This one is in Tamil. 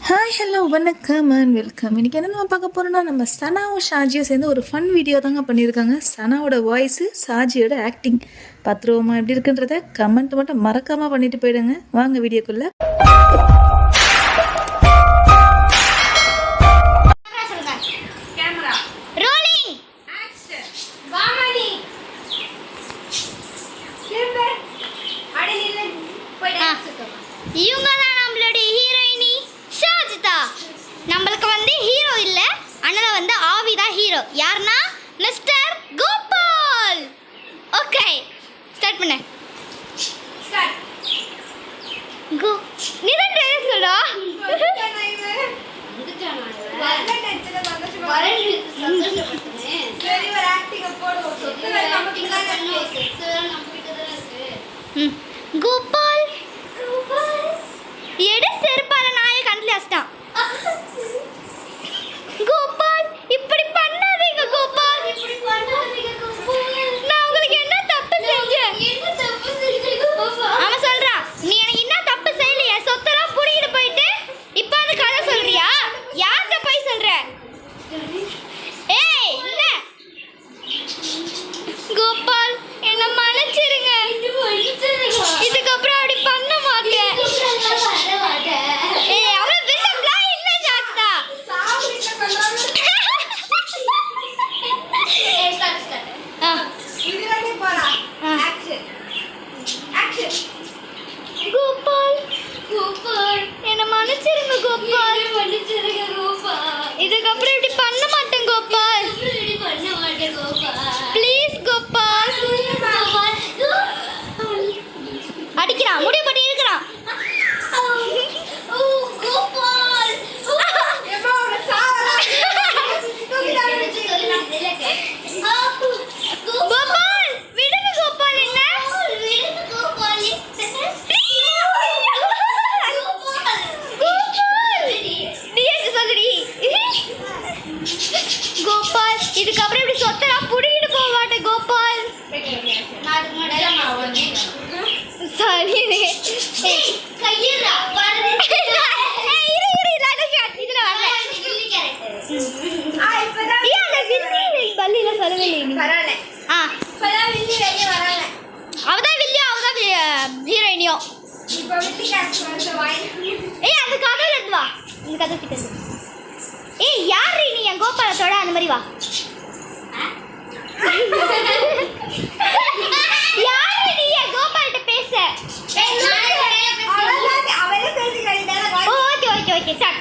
ஹாய் ஹலோ வணக்கம் அண்ட் வெல்கம். இன்றைக்கி என்ன நம்ம பார்க்க போகிறோன்னா, நம்ம சனாவும் ஷாஜியும் சேர்ந்து ஒரு ஃபன் வீடியோ தாங்க பண்ணியிருக்காங்க. சனாவோட வாய்ஸு, ஷாஜியோட ஆக்டிங் பார்த்துருவோமா எப்படி இருக்குன்றத கமெண்ட் மட்டும் மறக்காமல் பண்ணிட்டு போயிடுங்க. வாங்க வீடியோக்குள்ளே. இவங்க தான் நம்மளுடைய ஹீரோயினி ஷாஜிதா. நம்மளுக்கு வந்து ஹீரோ இல்லை, ஆனால் வந்து ஆவி தான் ஹீரோ. யாருன்னா மிஸ்டர் கோபால். ஓகே, ஸ்டார்ட் பண்ணு. நீ தான் ட்ரெயின் சொல்லா. கோபால் எடு செருப்பால நாயை கண்ணில் அசிட்டான். கோபால் இப்படி பண்ணாதீங்க கோபால், நான் உங்களுக்கு என்ன தப்பு செஞ்சேன்? அவன் சொல்றான், நீ எனக்கு என்ன தப்பு செய்யலையா? சொத்தெல்லாம் புடிக்கிட்டு போயிட்டு இப்போ அந்த கதை சொல்றியா? யார்கிட்ட போய் சொல்ற? ஏய் இல்ல கோபால், என்ன மன்னிச்சிருங்க. இதுக்கப்புறம் அப்படி பண்ண மாட்டேன். கோபால் கோபால் என்ன மன்னிச்சிருங்க கோபால், இதுக்கப்புறம் இப்படி பண்ண மாட்டேன் கோபால், ப்ளீஸ் கோபால். அடிக்கிறான், முடிவு பண்ணி இருக்கிறான். கோபால் விடுங்க கோபால், என்ன கோபால், இதுக்கப்புறம் இப்படி சொத்தெல்லாம் புடிக்கிட்டு போக மாட்டேன் கோபால். சரி அவதான் வில்லியோ, அவதான் ஹீரோயினியோ. ஏய் அந்த கதையில இருந்து வா, இந்த கதை கிட்ட இருந்து. ஏய் யாரு நீ? என் கோபாலத்தோட அந்த மாதிரி வா. யாரு நீ? என் கோபால்கிட்ட பேச. Okay okay okay start.